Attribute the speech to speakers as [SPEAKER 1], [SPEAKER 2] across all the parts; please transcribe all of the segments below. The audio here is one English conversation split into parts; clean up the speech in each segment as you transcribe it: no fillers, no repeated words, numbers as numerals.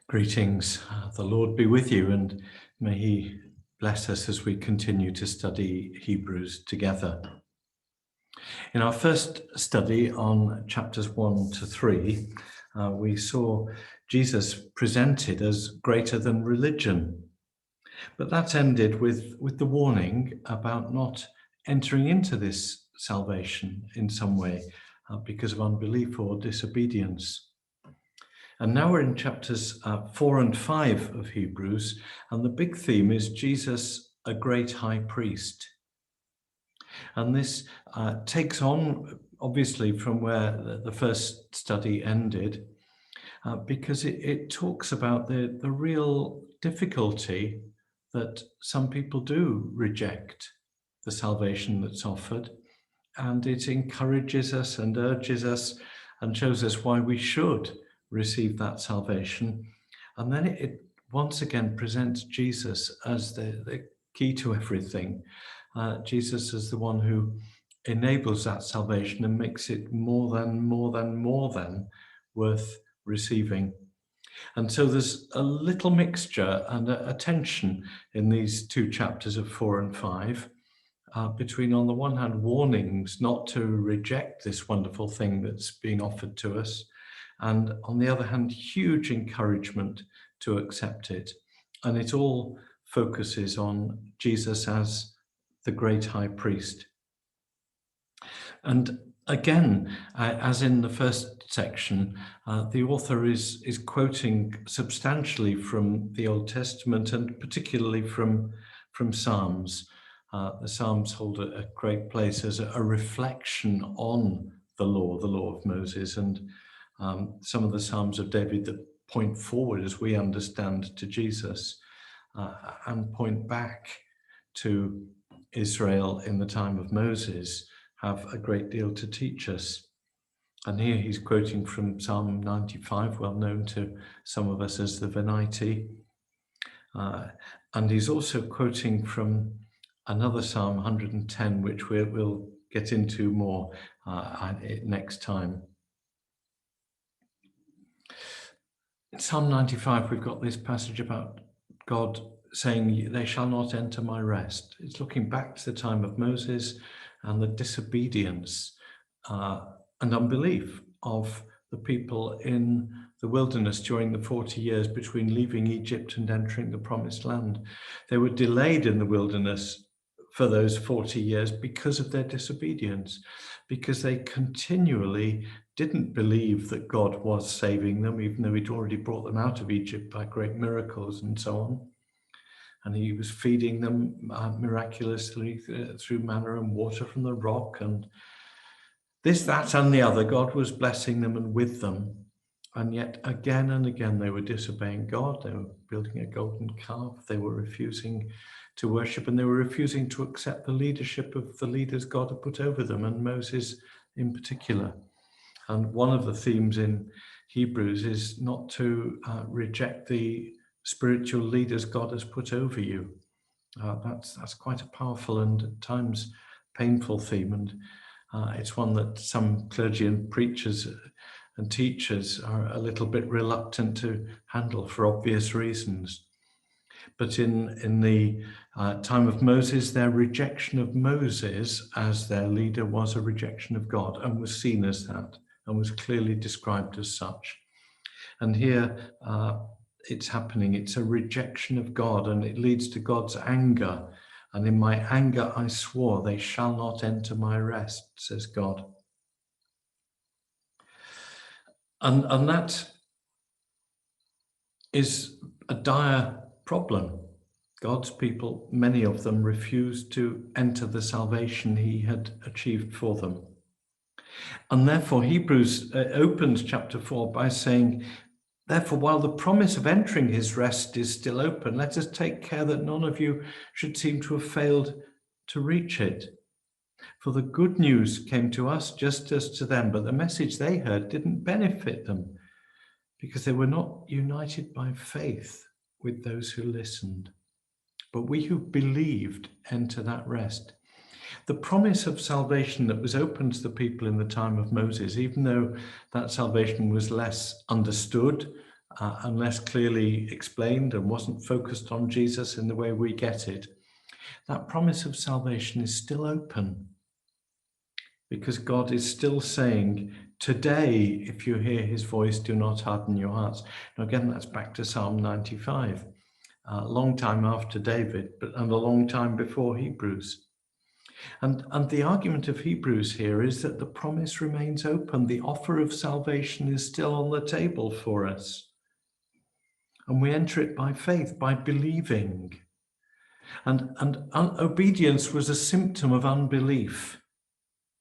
[SPEAKER 1] Greetings. The Lord be with you, and may He bless us as we continue to study Hebrews together. In our first study on chapters 1 to 3, we saw Jesus presented as greater than religion. But that ended with the warning about not entering into this salvation in some way because of unbelief or disobedience. And now we're in chapters 4 and 5 of Hebrews, and the big theme is Jesus, a great high priest. And this takes on, obviously, from where the first study ended, because it talks about the real difficulty that some people do reject the salvation that's offered, and it encourages us and urges us and shows us why we should receive that salvation. And then it once again presents Jesus as the key to everything. Jesus as the one who enables that salvation and makes it more than worth receiving. And so there's a little mixture and a tension in these two chapters of 4 and 5 between, on the one hand, warnings not to reject this wonderful thing that's being offered to us, and on the other hand, huge encouragement to accept it. And it all focuses on Jesus as the great high priest. And again, as in the first section, the author is quoting substantially from the Old Testament, and particularly from Psalms. The Psalms hold a great place as a reflection on the law of Moses, and some of the Psalms of David that point forward, as we understand, to Jesus, and point back to Israel in the time of Moses, have a great deal to teach us. And here he's quoting from Psalm 95, well known to some of us as the Venite. And he's also quoting from another Psalm 110, which we'll get into more next time. In Psalm 95, we've got this passage about God saying, "They shall not enter my rest." It's looking back to the time of Moses and the disobedience and unbelief of the people in the wilderness during the 40 years between leaving Egypt and entering the promised land. They were delayed in the wilderness for those 40 years because of their disobedience, because they continually didn't believe that God was saving them, even though he'd already brought them out of Egypt by great miracles and so on. And he was feeding them miraculously through manna and water from the rock, and this, that, and the other. God was blessing them and with them. And yet again and again they were disobeying God. They were building a golden calf. They were refusing to worship, and they were refusing to accept the leadership of the leaders God had put over them, and Moses in particular. And one of the themes in Hebrews is not to reject the spiritual leaders God has put over you. That's quite a powerful and at times painful theme, and it's one that some clergy and preachers and teachers are a little bit reluctant to handle for obvious reasons. But in the time of Moses, their rejection of Moses as their leader was a rejection of God, and was seen as that, and was clearly described as such. And here it's happening. It's a rejection of God, and it leads to God's anger. And in my anger I swore, they shall not enter my rest, says God. And that is a dire problem. God's people, many of them, refused to enter the salvation he had achieved for them. And therefore Hebrews opens chapter 4 by saying, "Therefore, while the promise of entering his rest is still open, let us take care that none of you should seem to have failed to reach it. For the good news came to us just as to them, but the message they heard didn't benefit them, because they were not united by faith with those who listened. But we who believed enter that rest." The promise of salvation that was open to the people in the time of Moses, even though that salvation was less understood unless clearly explained and wasn't focused on Jesus in the way we get it, that promise of salvation is still open. Because God is still saying, today, if you hear his voice, do not harden your hearts. Now again, that's back to Psalm 95, a long time after David, and a long time before Hebrews. And the argument of Hebrews here is that the promise remains open. The offer of salvation is still on the table for us. And we enter it by faith, by believing. And obedience was a symptom of unbelief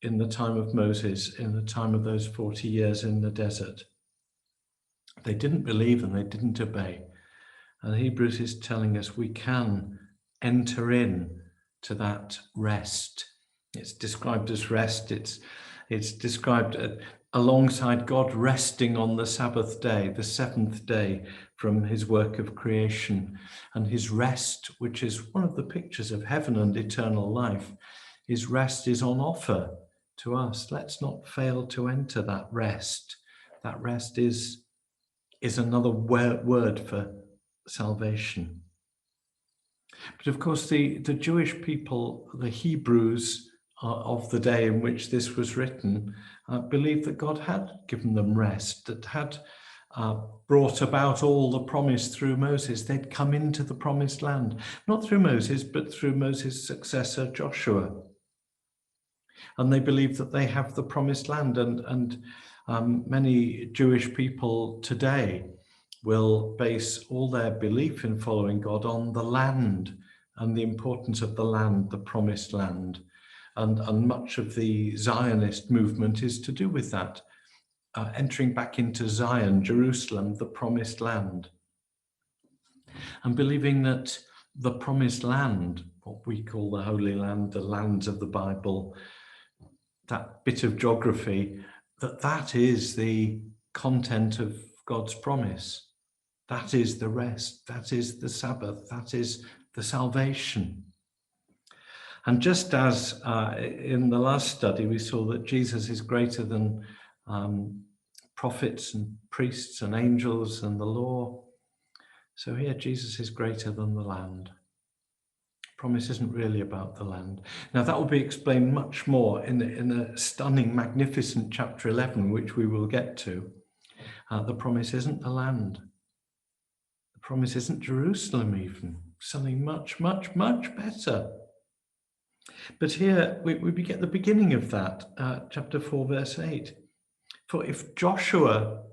[SPEAKER 1] in the time of Moses, in the time of those 40 years in the desert. They didn't believe and they didn't obey. And Hebrews is telling us we can enter in to that rest. It's described as rest. It's described alongside God resting on the Sabbath day, the seventh day from his work of creation. And his rest, which is one of the pictures of heaven and eternal life, his rest is on offer to us. Let's not fail to enter that rest. That rest is another word for salvation. But of course, the Jewish people, the Hebrews of the day in which this was written, believed that God had given them rest, that had brought about all the promise through Moses. They'd come into the promised land, not through Moses, but through Moses' successor, Joshua. And they believe that they have the promised land. And many Jewish people today will base all their belief in following God on the land and the importance of the land, the promised land. And much of the Zionist movement is to do with that, entering back into Zion, Jerusalem, the promised land. And believing that the promised land, what we call the Holy Land, the lands of the Bible, that bit of geography, that is the content of God's promise. That is the rest. That is the Sabbath. That is the salvation. And just as in the last study, we saw that Jesus is greater than prophets and priests and angels and the law. So here, Jesus is greater than the land. Promise isn't really about the land. Now that will be explained much more in the stunning, magnificent chapter 11, which we will get to. The promise isn't the land. The promise isn't Jerusalem even. Something much, much, much better. But here we get the beginning of that, chapter 4, verse 8. For if Joshua,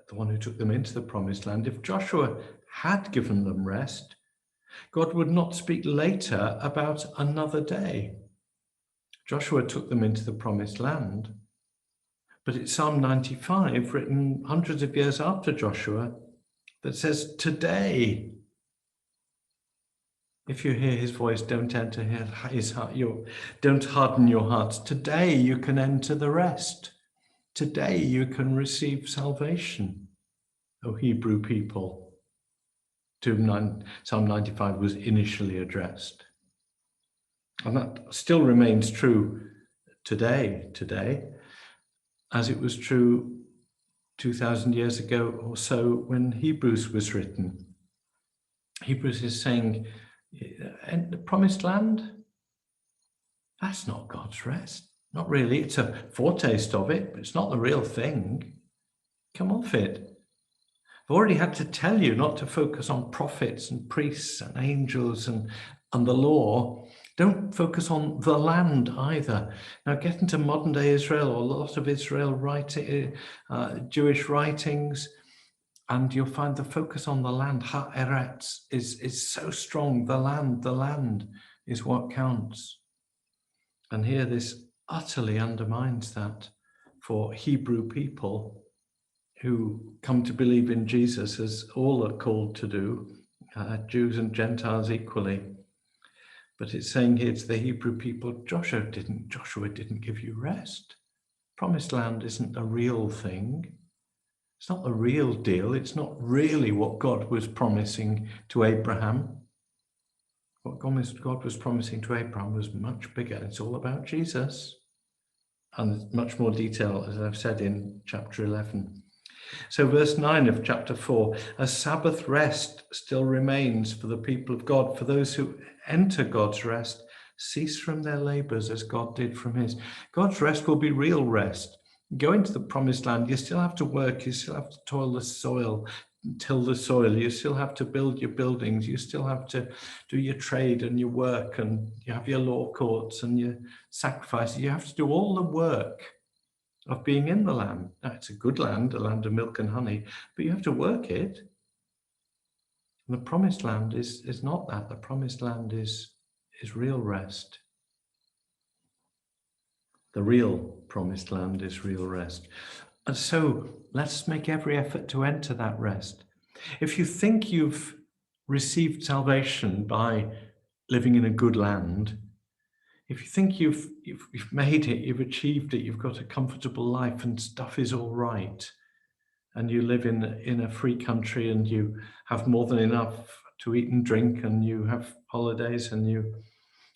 [SPEAKER 1] the one who took them into the promised land, if Joshua had given them rest, God would not speak later about another day. Joshua took them into the promised land, but it's Psalm 95, written hundreds of years after Joshua, that says, today, if you hear his voice, don't enter his heart, don't harden your hearts. Today you can enter the rest. Today you can receive salvation, O Hebrew people, to whom Psalm 95 was initially addressed. And that still remains true today, as it was true 2,000 years ago or so when Hebrews was written. Hebrews is saying, the promised land, that's not God's rest. Not really. It's a foretaste of it, but it's not the real thing. Come off it. I've already had to tell you not to focus on prophets and priests and angels and the law. Don't focus on the land either. Now get into modern day Israel or a lot of Israel Jewish writings, and you'll find the focus on the land, ha'eretz, is so strong. The land is what counts. And here this utterly undermines that for Hebrew people who come to believe in Jesus, as all are called to do, Jews and Gentiles equally. But it's saying here to the Hebrew people, Joshua didn't give you rest. Promised land isn't a real thing. It's not the real deal. It's not really what God was promising to Abraham. What God was promising to Abraham was much bigger. It's all about Jesus. And there's much more detail, as I've said, in chapter 11. So verse 9 of chapter 4, a Sabbath rest still remains for the people of God. For those who enter God's rest, cease from their labors as God did from his. God's rest will be real rest. Go into the promised land, you still have to work, you still have to toil the soil, till the soil, you still have to build your buildings, you still have to do your trade and your work, and you have your law courts and your sacrifices. You have to do all the work of being in the land. Now, it's a good land, a land of milk and honey, but you have to work it. And the promised land is not that. The promised land is real rest. The real promised land is real rest. And so let's make every effort to enter that rest. If you think you've received salvation by living in a good land, if you think you've made it, you've achieved it, you've got a comfortable life and stuff is all right, and you live in a free country and you have more than enough to eat and drink, and you have holidays and you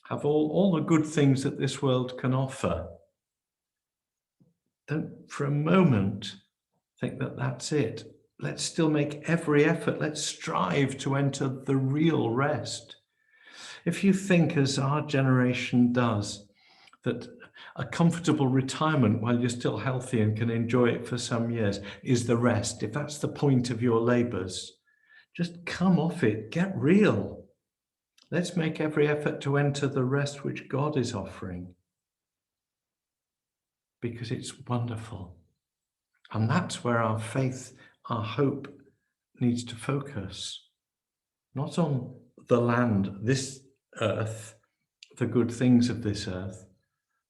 [SPEAKER 1] have all the good things that this world can offer, don't for a moment think that that's it. Let's still make every effort. Let's strive to enter the real rest. If you think, as our generation does, that a comfortable retirement while you're still healthy and can enjoy it for some years is the rest, if that's the point of your labors, just come off it, get real. Let's make every effort to enter the rest which God is offering, because it's wonderful. And that's where our faith, our hope needs to focus. Not on the land, this earth, the good things of this earth,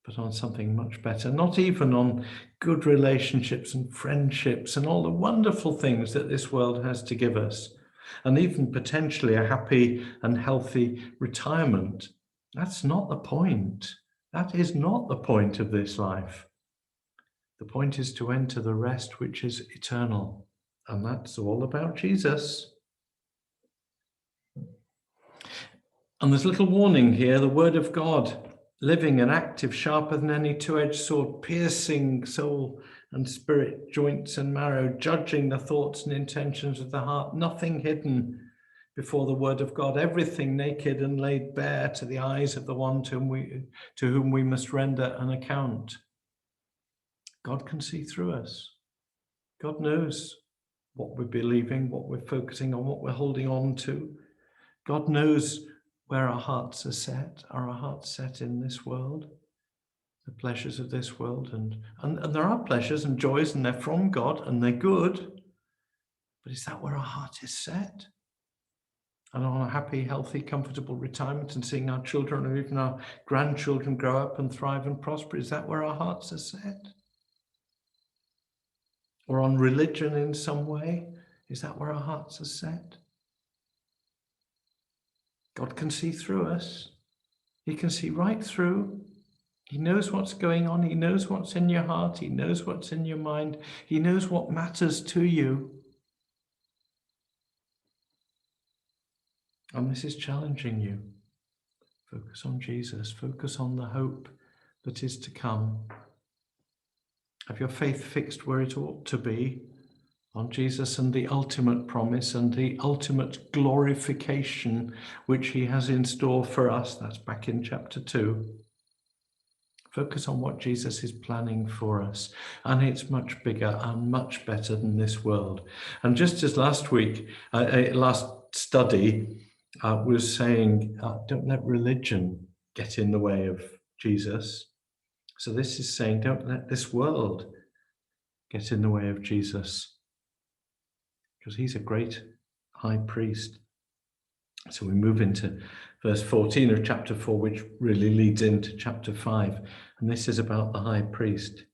[SPEAKER 1] but on something much better. Not even on good relationships and friendships and all the wonderful things that this world has to give us, and even potentially a happy and healthy retirement. That's not the point. That is not the point of this life. The point is to enter the rest which is eternal, and that's all about Jesus. And there's a little warning here, the word of God, living and active, sharper than any two-edged sword, piercing soul and spirit, joints and marrow, judging the thoughts and intentions of the heart, nothing hidden before the word of God, everything naked and laid bare to the eyes of the one to whom we must render an account. God can see through us. God knows what we're believing, what we're focusing on, what we're holding on to. God knows where our hearts are set. Are our hearts set in this world? The pleasures of this world? And there are pleasures and joys, and they're from God, and they're good. But is that where our heart is set? And on a happy, healthy, comfortable retirement, and seeing our children or even our grandchildren grow up and thrive and prosper, is that where our hearts are set? Or on religion in some way? Is that where our hearts are set? God can see through us. He can see right through. He knows what's going on. He knows what's in your heart. He knows what's in your mind. He knows what matters to you. And this is challenging you. Focus on Jesus. Focus on the hope that is to come. Have your faith fixed where it ought to be, on Jesus and the ultimate promise and the ultimate glorification which he has in store for us. That's back in chapter 2. Focus on what Jesus is planning for us, and it's much bigger and much better than this world. And just as last week, last study was saying, don't let religion get in the way of Jesus. So this is saying, don't let this world get in the way of Jesus, because he's a great high priest. So we move into verse 14 of chapter 4, which really leads into chapter 5. And this is about the high priest.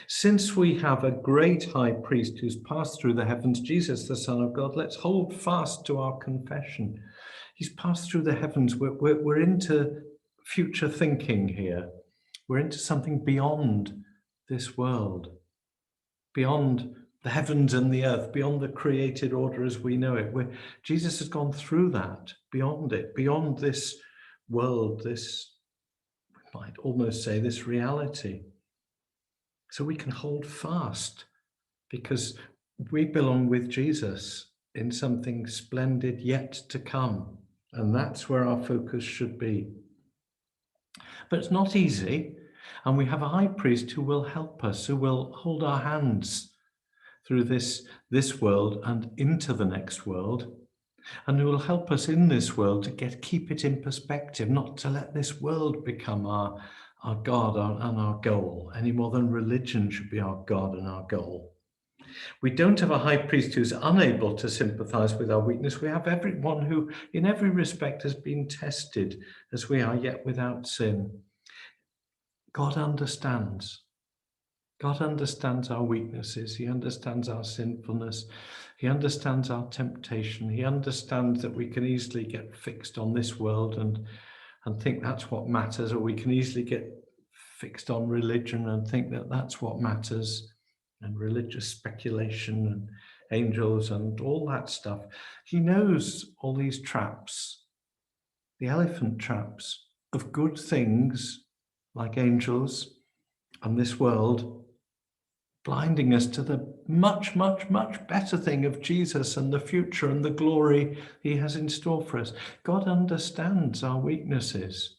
[SPEAKER 1] Since we have a great high priest who's passed through the heavens, Jesus, the Son of God, let's hold fast to our confession. He's passed through the heavens. We're into future thinking here. We're into something beyond this world, beyond the heavens and the earth, beyond the created order as we know it. Jesus has gone through that, beyond it, beyond this world, this, we might almost say, this reality. So we can hold fast, because we belong with Jesus in something splendid yet to come. And that's where our focus should be. But it's not easy. And we have a high priest who will help us, who will hold our hands through this world and into the next world, and who will help us in this world to keep it in perspective, not to let this world become our God and our goal, any more than religion should be our God and our goal. We don't have a high priest who's unable to sympathize with our weakness. We have everyone who, in every respect, has been tested as we are, yet without sin. God understands. God understands our weaknesses. He understands our sinfulness. He understands our temptation. He understands that we can easily get fixed on this world and think that's what matters, or we can easily get fixed on religion and think that that's what matters, and religious speculation and angels and all that stuff. He knows all these traps, the elephant traps of good things like angels and this world, blinding us to the much, much, much better thing of Jesus and the future and the glory he has in store for us. God understands our weaknesses.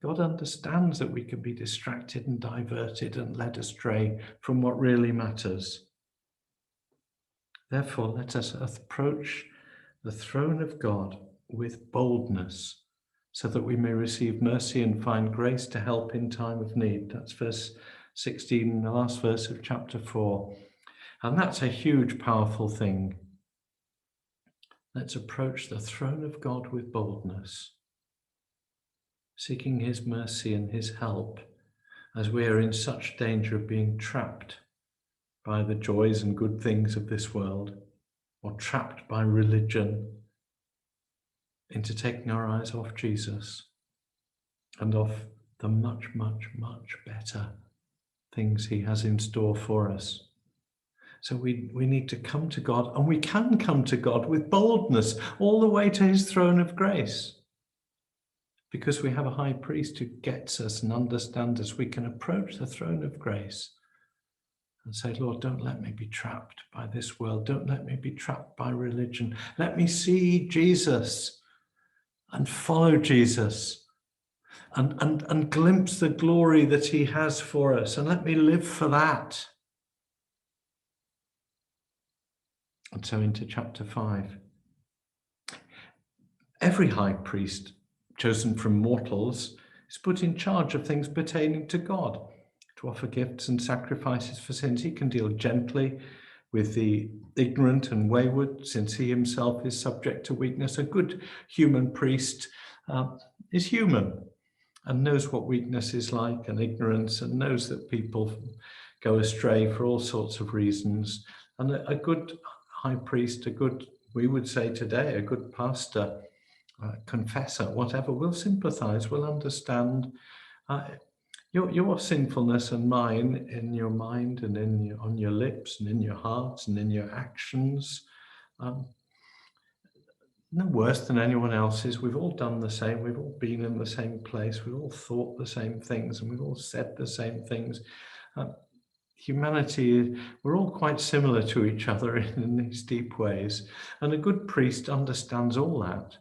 [SPEAKER 1] God understands that we can be distracted and diverted and led astray from what really matters. Therefore, let us approach the throne of God with boldness, so that we may receive mercy and find grace to help in time of need. That's verse 16, the last verse of chapter 4. And that's a huge, powerful thing. Let's approach the throne of God with boldness, seeking his mercy and his help as we are in such danger of being trapped by the joys and good things of this world, or trapped by religion into taking our eyes off Jesus and off the much, much, much better things he has in store for us. So we need to come to God, and we can come to God with boldness all the way to his throne of grace. Because we have a high priest who gets us and understands us, we can approach the throne of grace and say, Lord, don't let me be trapped by this world. Don't let me be trapped by religion. Let me see Jesus and follow Jesus and glimpse the glory that he has for us. And let me live for that. And so into chapter 5. Every high priest chosen from mortals is put in charge of things pertaining to God, to offer gifts and sacrifices for sins. He can deal gently with the ignorant and wayward, since he himself is subject to weakness. A good human priest is human and knows what weakness is like and ignorance, and knows that people go astray for all sorts of reasons. And a good high priest, we would say today, a good pastor, confessor, whatever, will sympathize, will understand your sinfulness and mine in your mind and on your lips and in your hearts and in your actions. No worse than anyone else's. We've all done the same. We've all been in the same place. We've all thought the same things, and we've all said the same things. Humanity, we're all quite similar to each other in these deep ways. And a good priest understands all that.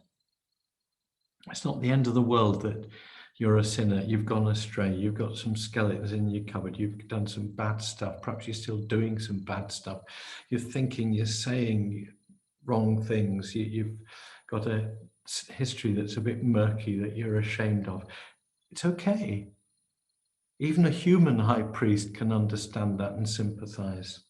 [SPEAKER 1] It's not the end of the world that you're a sinner, you've gone astray, you've got some skeletons in your cupboard, you've done some bad stuff, perhaps you're still doing some bad stuff, you're thinking, you're saying wrong things, you've got a history that's a bit murky that you're ashamed of. It's okay. Even a human high priest can understand that and sympathize.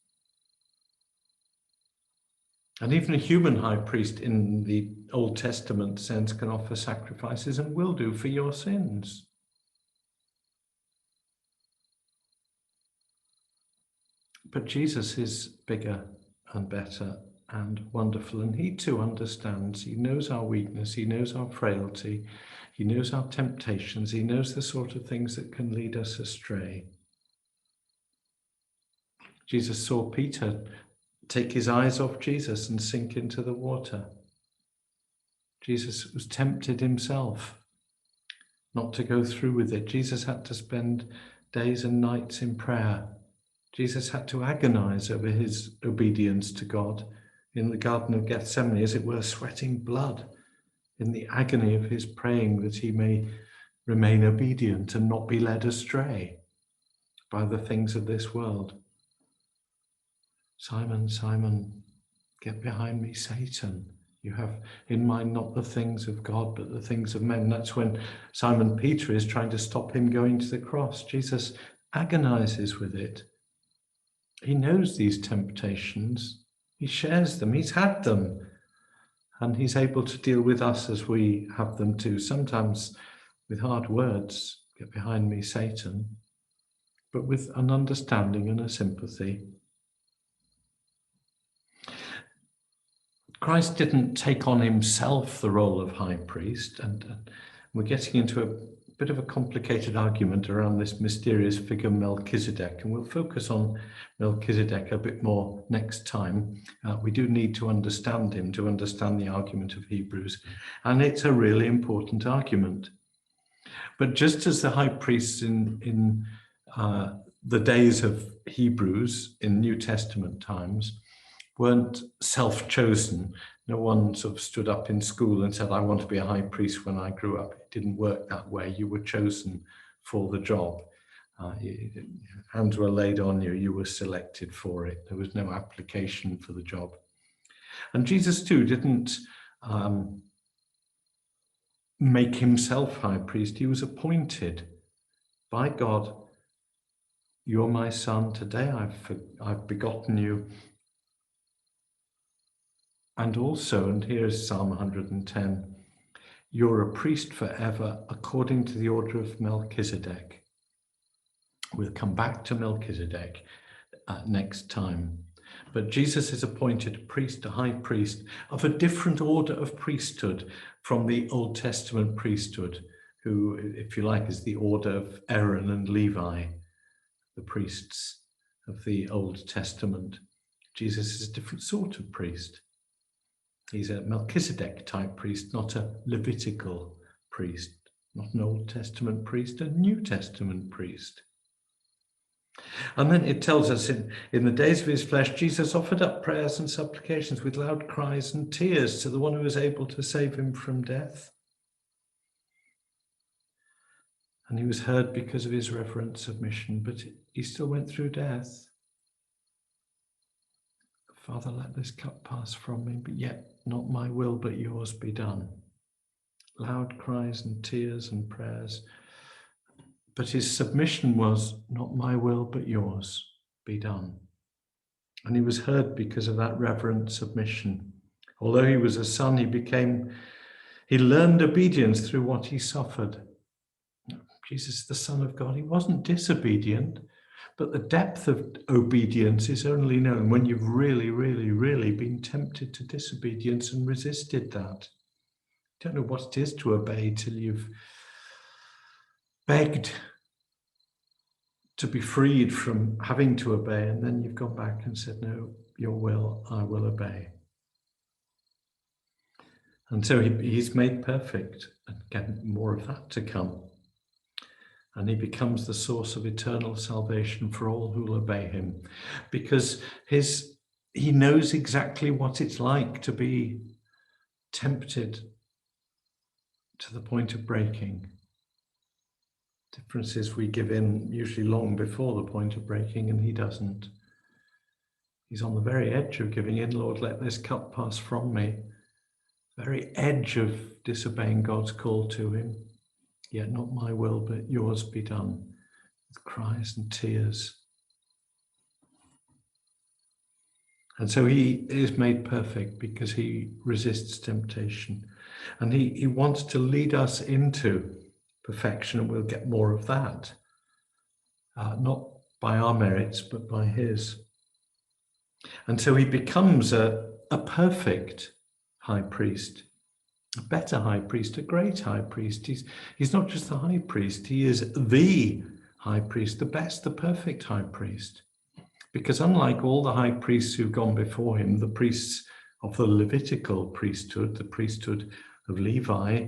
[SPEAKER 1] And even a human high priest in the Old Testament sense can offer sacrifices and will do for your sins. But Jesus is bigger and better and wonderful, and he too understands. He knows our weakness, he knows our frailty, he knows our temptations, he knows the sort of things that can lead us astray. Jesus saw Peter take his eyes off Jesus and sink into the water. Jesus was tempted himself not to go through with it. Jesus had to spend days and nights in prayer Jesus had to agonize over his obedience to God in the Garden of Gethsemane, as it were, sweating blood in the agony of his praying that he may remain obedient and not be led astray by the things of this world. Simon, Simon, get behind me, Satan. You have in mind not the things of God, but the things of men. That's when Simon Peter is trying to stop him going to the cross. Jesus agonizes with it. He knows these temptations. He shares them. He's had them. And he's able to deal with us as we have them too. Sometimes with hard words, get behind me, Satan, but with an understanding and a sympathy. Christ didn't take on himself the role of high priest, and we're getting into a bit of a complicated argument around this mysterious figure Melchizedek, and we'll focus on Melchizedek a bit more next time. We do need to understand him to understand the argument of Hebrews, and it's a really important argument. But just as the high priests in the days of Hebrews in New Testament times weren't self-chosen. No one sort of stood up in school and said, I want to be a high priest when I grew up. It didn't work that way. You were chosen for the job. Hands were laid on you. You were selected for it. There was no application for the job. And Jesus too didn't make himself high priest. He was appointed by God. You're my son. Today I've begotten you. And also, and here's Psalm 110, you're a priest forever according to the order of Melchizedek. We'll come back to Melchizedek next time. But Jesus is appointed a priest, a high priest of a different order of priesthood from the Old Testament priesthood, who, if you like, is the order of Aaron and Levi, the priests of the Old Testament. Jesus is a different sort of priest. He's a Melchizedek type priest, not a Levitical priest, not an Old Testament priest, a New Testament priest. And then it tells us in the days of his flesh, Jesus offered up prayers and supplications with loud cries and tears to the one who was able to save him from death. And he was heard because of his reverent submission, but he still went through death. Father, let this cup pass from me, but yet not my will, but yours be done. Loud cries and tears and prayers. But his submission was, not my will, but yours be done. And he was heard because of that reverent submission. Although he was a son, he learned obedience through what he suffered. Jesus, the Son of God, he wasn't disobedient. But the depth of obedience is only known when you've really, really, really been tempted to disobedience and resisted that. You don't know what it is to obey till you've begged to be freed from having to obey, and then you've gone back and said, no, your will, I will obey. And so he's made perfect, and again, more of that to come. And he becomes the source of eternal salvation for all who will obey him, because he knows exactly what it's like to be tempted to the point of breaking. Difference is we give in usually long before the point of breaking, and he doesn't. He's on the very edge of giving in. Lord, let this cup pass from me. Very edge of disobeying God's call to him. Yet not my will, but yours be done, with cries and tears. And so he is made perfect because he resists temptation. And he wants to lead us into perfection, and we'll get more of that. Not by our merits, but by his. And so he becomes a perfect high priest. A better high priest, a great high priest. He's not just the high priest, he is the high priest, the best, the perfect high priest. Because unlike all the high priests who've gone before him, the priests of the Levitical priesthood, the priesthood of Levi,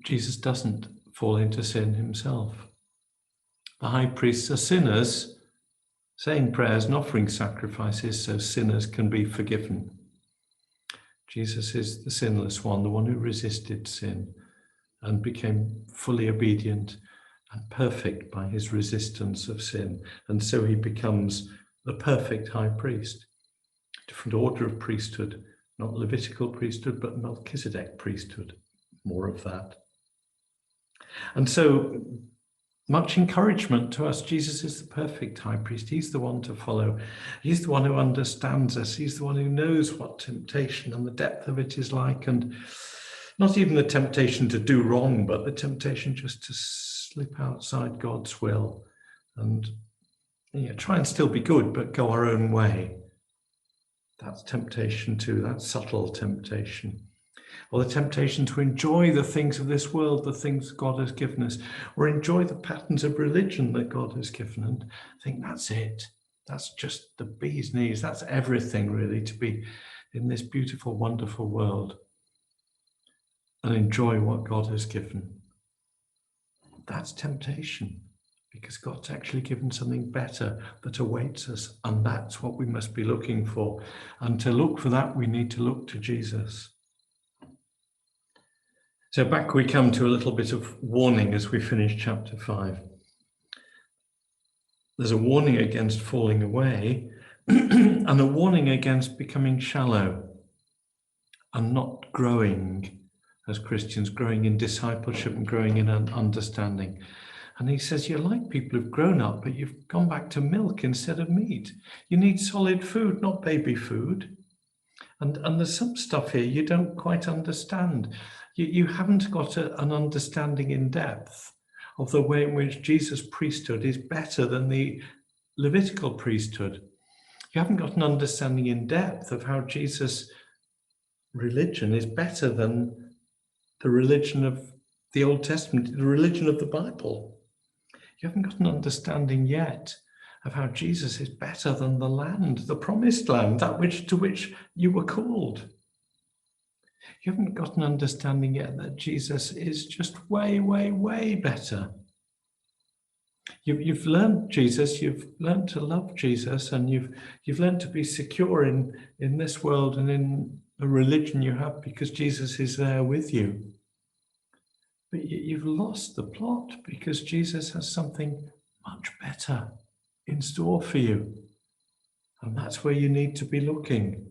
[SPEAKER 1] Jesus doesn't fall into sin himself. The high priests are sinners, saying prayers and offering sacrifices so sinners can be forgiven. Jesus is the sinless one, the one who resisted sin and became fully obedient and perfect by his resistance of sin. And so he becomes the perfect high priest. Different order of priesthood, not Levitical priesthood, but Melchizedek priesthood. More of that. And so much encouragement to us. Jesus is the perfect high priest. He's the one to follow. He's the one who understands us. He's the one who knows what temptation and the depth of it is like. And not even the temptation to do wrong, but the temptation just to slip outside God's will and try and still be good, but go our own way. That's temptation too. That's subtle temptation. Or the temptation to enjoy the things of this world, the things God has given us, or enjoy the patterns of religion that God has given, and think that's it. That's just the bee's knees. That's everything really, to be in this beautiful, wonderful world and enjoy what God has given. That's temptation, because God's actually given something better that awaits us, and that's what we must be looking for. And to look for that, we need to look to Jesus. So back we come to a little bit of warning as we finish chapter 5. There's a warning against falling away and a warning against becoming shallow and not growing as Christians, growing in discipleship and growing in understanding. And he says, you're like people who've grown up, but you've gone back to milk instead of meat. You need solid food, not baby food. And there's some stuff here you don't quite understand. You haven't got an understanding in depth of the way in which Jesus' priesthood is better than the Levitical priesthood. You haven't got an understanding in depth of how Jesus' religion is better than the religion of the Old Testament, the religion of the Bible. You haven't got an understanding yet of how Jesus is better than the land, the promised land, that to which you were called. You haven't got an understanding yet that Jesus is just way, way, way better. You've learned Jesus, you've learned to love Jesus, and you've learned to be secure in this world and in the religion you have because Jesus is there with you. But you've lost the plot because Jesus has something much better in store for you. And that's where you need to be looking.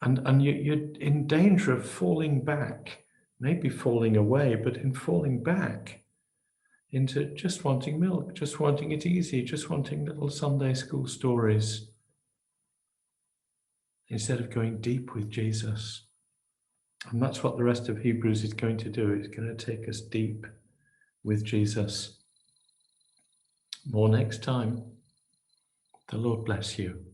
[SPEAKER 1] And you're in danger of falling back, maybe falling away, but in falling back into just wanting milk, just wanting it easy, just wanting little Sunday school stories, instead of going deep with Jesus. And that's what the rest of Hebrews is going to do. It's going to take us deep with Jesus. More next time. The Lord bless you.